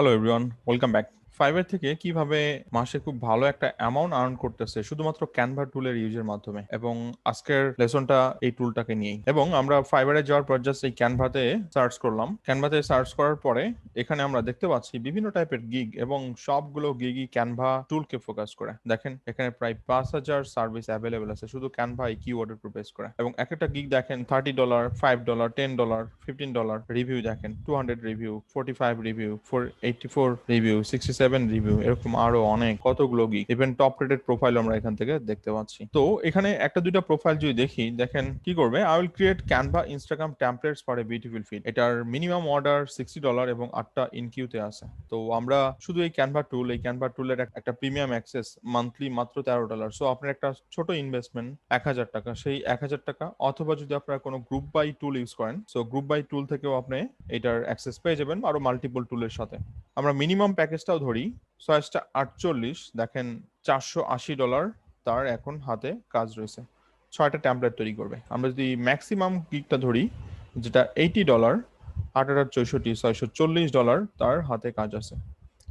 Hello everyone, welcome back. Fibre থেকে কিভাবে মাসে খুব ভালো একটা অ্যামাউন্ট আর্ন করতেছে শুধুমাত্র ক্যানভা টুলের ইউজের মাধ্যমে, এবং আজকের লেসনটা এই টুলটাকে নিয়েই। এবং আমরা ফাইবারে যাওয়ার পর জাস্ট এই ক্যানভাতে সার্চ করলাম। ক্যানভাতে সার্চ করার পরে এখানে আমরা দেখতে পাচ্ছি বিভিন্ন টাইপের গিগ, এবং সবগুলো গিগই ক্যানভা টুলকে ফোকাস করে। দেখেন এখানে প্রায় 5,000 সার্ভিস অ্যাভেলেবেল আছে শুধু ক্যানভা এই কিওয়ার্ডের উপর বেস করে। এবং এক একটা গিগ দেখেন $30, $5, $10, $15। রিভিউ দেখেন 200 রিভিউ, 45 রিভিউ, 84 রিভিউ, 67 রিভিউ, এরকম আরো অনেক কতগুলো gig. Even top rated profile আমরা এখান থেকে দেখতে পাচ্ছি। তো এখানে একটা দুইটা প্রোফাইল যদি দেখি, দেখেন কি করবে, I will create Canva Instagram templates for a beautiful feed. এটার মিনিমাম অর্ডার $60 এবং 8টা ইনকিউতে আছে। তো আমরা শুধু এই ক্যানভা টুলের একটা প্রিমিয়াম অ্যাক্সেস মান্থলি মাত্র $13। সো আপনার একটা ছোট ইনভেস্টমেন্ট 1,000 টাকা, সেই 1,000 টাকা, অথবা যদি আপনারা কোনো গ্রুপ বাই টুল ইউজ করেন, সো গ্রুপ বাই টুল থেকেও আপনি এটার অ্যাক্সেস পেয়ে যাবেন আরো মাল্টিপল টুলের সাথে। আমরা মিনিমাম প্যাকেজটাও ধরি 648, দেখেন $480 তার এখন হাতে কাজ রয়েছে, 6টা ট্যাম্পলেট তৈরি করবে। আমরা যদি ম্যাক্সিমাম গিগটা ধরি, যেটা $80, 8,64, $640 তার হাতে কাজ আছে।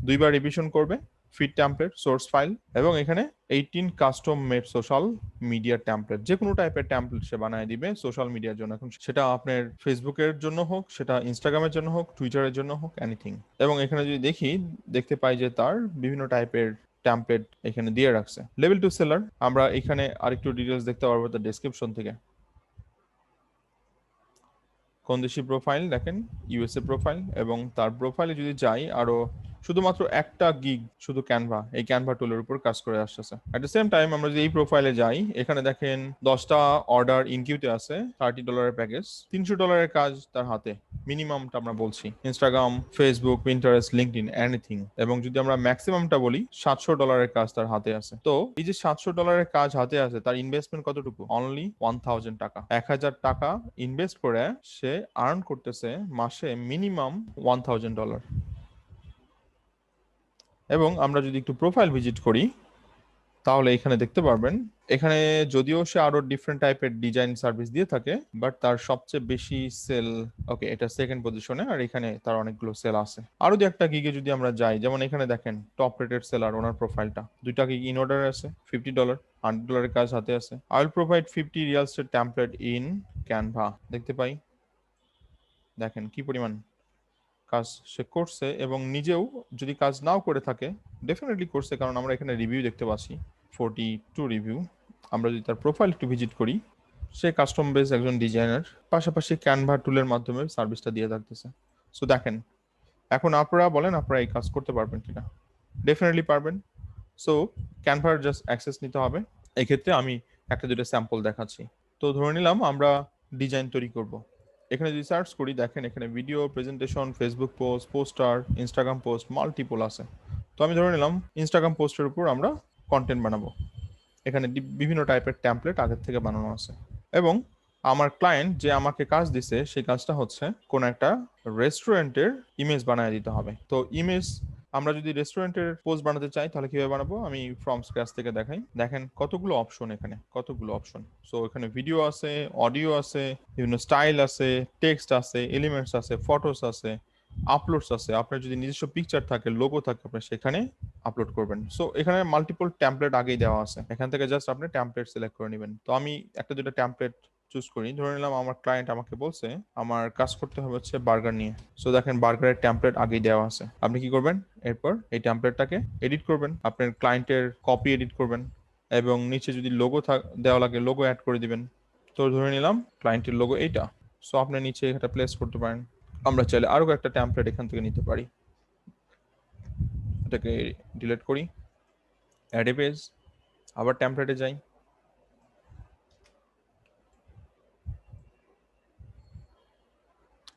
দুইবার রিভিশন করবে, ফিড ট্যাম্পলেট, সোর্স ফাইল, এবং এখানে 18 custom made social media template. যে কোনো টাইপের ট্যাম্পলেট সে বানায় দিবে সোশ্যাল মিডিয়ার জন্য। এখন সেটা আপনার ফেসবুকের জন্য হোক, সেটা ইনস্টাগ্রামের জন্য হোক, টুইটারের জন্য হোক, এনিথিং। এবং এখানে যদি দেখি, দেখতে পাই যে তার বিভিন্ন টাইপের ট্যাম্পলেট এখানে দিয়ে রাখছে। লেভেল টু সেলার, আমরা এখানে আরেকটু ডিটেলস দেখতে পারবো তার ডেসক্রিপশন থেকে। কোন দেশি প্রোফাইল দেখেন, ইউএসএ প্রোফাইল, এবং তার প্রোফাইলে যদি যাই, আরো শুধুমাত্র একটা গিগ শুধু এই ক্যানভা টুলের উপর কাজ করে আসতেছে। এট দ্য সেম টাইম আমরা যদি এই প্রোফাইলে যাই, এখানে দেখেন 10টা অর্ডার ইনকিউতে আছে, $30 প্যাকেজ, $300 কাজ তার হাতে। মিনিমামটা আমরা বলছি Instagram, Facebook, Pinterest, LinkedIn, anything. এবং যদি আমরা ম্যাক্সিমামটা বলি, $700 কাজ তার হাতে আছে। তো এই যে $700 কাজ হাতে আছে, তার ইনভেস্টমেন্ট কতটুকু? অনলি 1,000 টাকা। 1,000 টাকা ইনভেস্ট করে সে আর্ন করতেছে মাসে মিনিমাম $1,000। এবং আমরা যদি একটু প্রোফাইল ভিজিট করি, তাহলে এখানে দেখতে পারবেন, এখানে যদিও সে আরো ডিফারেন্ট টাইপের ডিজাইন সার্ভিস দিয়ে থাকে, বাট তার সবচেয়ে বেশি সেল, ওকে, এটা সেকেন্ড পজিশনে, আর এখানে তার অনেকগুলো সেল আছে। আরো দু একটা গিগে যদি আমরা যাই, যেমন এখানে দেখেন টপ রেটেড সেলার, ওনার প্রোফাইলটা, দুইটা গিগ ইন অর্ডার আছে, $50, $100 কাজ হাতে আছে। I will provide 50 Real estate template in Canva. দেখতে পাই, দেখেন কি পরিমাণ কাজ সে করছে। এবং নিজেও যদি কাজ নাও করে থাকে, ডেফিনেটলি করছে, কারণ আমরা এখানে রিভিউ দেখতে পাচ্ছি 42 রিভিউ। আমরা যদি তার প্রোফাইল একটু ভিজিট করি, সে কাস্টম বেস একজন ডিজাইনার, পাশাপাশি ক্যানভা টুলের মাধ্যমে সার্ভিসটা দিয়ে থাকতেছে। সো দেখেন, এখন আপনারা বলেন আপনারা এই কাজ করতে পারবেন কিনা? ডেফিনেটলি পারবেন। সো ক্যানভার জাস্ট অ্যাক্সেস নিতে হবে। এক্ষেত্রে আমি একটা দুটো স্যাম্পল দেখাচ্ছি। তো ধরে নিলাম আমরা ডিজাইন তৈরি করব। এখানে যদি সার্চ করি, দেখেন এখানে video, presentation, Facebook post, poster, Instagram post, multiple আছে। তো আমি ধরে নিলাম ইনস্টাগ্রাম পোস্টের উপর আমরা কন্টেন্ট বানাবো। এখানে বিভিন্ন টাইপের ট্যাম্পলেট আগের থেকে বানানো আছে। এবং আমার ক্লায়েন্ট যে আমাকে কাজ দিছে, সেই কাজটা হচ্ছে কোন একটা রেস্টুরেন্টের ইমেজ বানিয়ে দিতে হবে। তো ইমেজ, আমরা যদি রেস্টুরেন্টের পোস্ট বানাতে চাই, তাহলে কিভাবে বানাবো আমি ফ্রম স্ক্র্যাচ থেকে দেখাই। দেখেন কতগুলো অপশন, এখানে কতগুলো অপশন। সো এখানে ভিডিও আছে, অডিও আছে, বিভিন্ন স্টাইল আছে, টেক্সট আছে, এলিমেন্টস আছে, ফটোস আছে, আপলোডস আছে। আপনার যদি নিজস্ব পিকচার থাকে, লোগো থাকে, আপনি সেখানে আপলোড করবেন। সো এখানে মাল্টিপল টেমপ্লেট আগেই দেওয়া আছে, এখান থেকে জাস্ট আপনি টেমপ্লেট সিলেক্ট করে নেবেন। তো আমি একটা দুটো টেমপ্লেট চুজ করি। ধরে নিলাম আমার ক্লায়েন্ট আমাকে বলছে আমার কাজ করতে হবে হচ্ছে বার্গার নিয়ে। সো দেখেন বার্গারের টেমপ্লেট আগেই দেওয়া আছে। আপনি কি করবেন, এরপর এই টেমপ্লেটটাকে এডিট করবেন, আপনার ক্লায়েন্টের কপি এডিট করবেন, এবং নিচে যদি লোগো দেওয়া লাগে, লোগো অ্যাড করে দিবেন। তো ধরে নিলাম ক্লায়েন্টের লোগো এইটা। সো আপনি নিচে এটা প্লেস করতে পারেন। আমরা চাইলে আরো একটা টেমপ্লেট এখান থেকে নিতে পারি। এটাকে ডিলিট করি, অ্যাড এ পেজ, আবার টেমপ্লেটে যাই,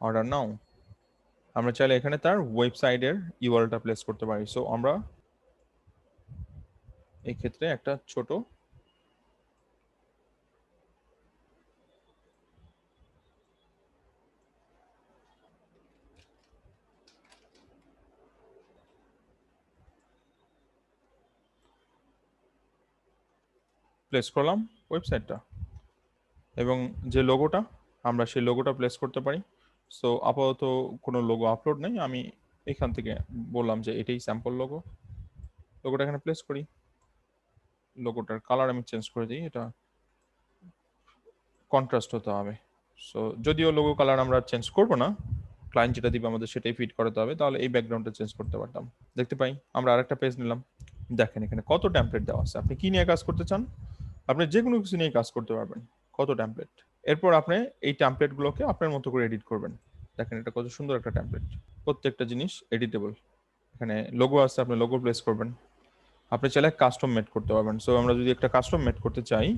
অর্ডার নাও। আমরা চাইলে এখানে তার ওয়েবসাইটের ইউআরএলটা প্লেস করতে পারি। সো আমরা এই ক্ষেত্রে একটা ছোট প্লেস করলাম ওয়েবসাইটটা, এবং যে লোগোটা, আমরা সেই লোগোটা প্লেস করতে পারি। সো আপাতত কোনো লোগো আপলোড নেই, আমি এখান থেকে বললাম যে এটাই স্যাম্পল লোগো, লোগোটা এখানে প্লেস করি, লোগোটার কালার আমি চেঞ্জ করে দিই, এটা কন্ট্রাস্ট হতে হবে। সো যদিও লোগো কালার আমরা চেঞ্জ করব না, ক্লায়েন্ট যেটা দিবে আমাদের সেটাই ফিট করাতে হবে, তাহলে এই ব্যাকগ্রাউন্ডটা চেঞ্জ করতে পারতাম। দেখতে পাই আমরা আরেকটা পেজ নিলাম, দেখেন এখানে কত টেমপ্লেট দেওয়া আছে। আপনি কি নিয়ে কাজ করতে চান, আপনি যে কোনো কিছু নিয়ে কাজ করতে পারবেন, কত টেমপ্লেট। এরপর আপনি এই টেমপ্লেটগুলোকে আপনার মতো করে এডিট করবেন। দেখেন এটা কত সুন্দর একটা টেমপ্লেট, প্রত্যেকটা জিনিস এডিটেবল। এখানে লোগো আছে, আপনি লোগো প্লেস করবেন, আপনি চাইলে কাস্টম মেড করতে পারবেন। সো আমরা যদি একটা কাস্টম মেড করতে চাই,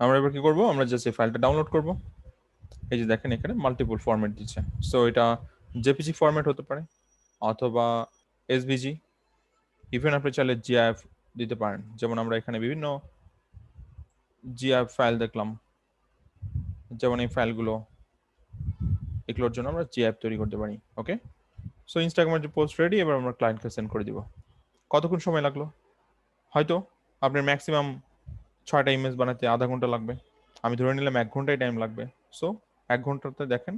আমরা এবার কি করব, আমরা জাস্ট এই ফাইলটা ডাউনলোড করব। এই যে দেখেন এখানে মাল্টিপল ফরম্যাট দিচ্ছে। সো এটা জেপিজি ফরম্যাট হতে পারে অথবা এসভিজি, ইভেন আপনি চাইলে জিআইএফ দিতে পারেন। যেমন আমরা এখানে বিভিন্ন জিআইএফ ফাইল দেখলাম, যেমন এই ফাইলগুলো, এগুলোর জন্য আমরা জিআইএফ তৈরি করতে পারি। ওকে, সো ইনস্টাগ্রামের যে পোস্ট রেডি, এবার আমরা ক্লায়েন্টকে সেন্ড করে দিব। কতক্ষণ সময় লাগলো, হয়তো আপনার ম্যাক্সিমাম 6টা ইমেজ বানাতে আধা ঘন্টা লাগবে, আমি ধরে নিলাম 1 ঘন্টাই টাইম লাগবে। সো 1 ঘন্টাতে দেখেন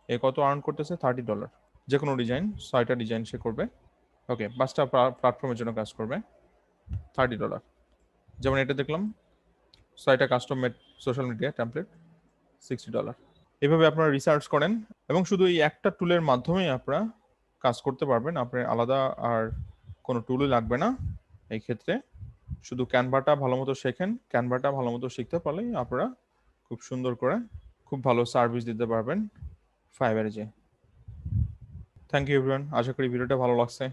এ কত আর্ন করতেছে, $30। যে কোনো ডিজাইন, 6টা ডিজাইন সে করবে। ওকে, 5টা প্ল্যাটফর্মের জন্য কাজ করবে, $30। যেমন এটা দেখলাম 6টা custom made social media template, $60। এভাবে আপনারা রিসার্চ করেন এবং শুধু এই একটা টুলের মাধ্যমেই আপনারা কাজ করতে পারবেন। আপনার আলাদা আর কোনো টুলই লাগবে না এই ক্ষেত্রে। শুধু ক্যানভাটা ভালো মতো শেখেন, ক্যানভাটা ভালো মতো শিখতে পারলেই আপনারা খুব সুন্দর করে খুব ভালো সার্ভিস দিতে পারবেন ফাইবারে যে। থ্যাংক ইউ এভরিওয়ান, আশা করি ভিডিওটা ভালো লাগছে।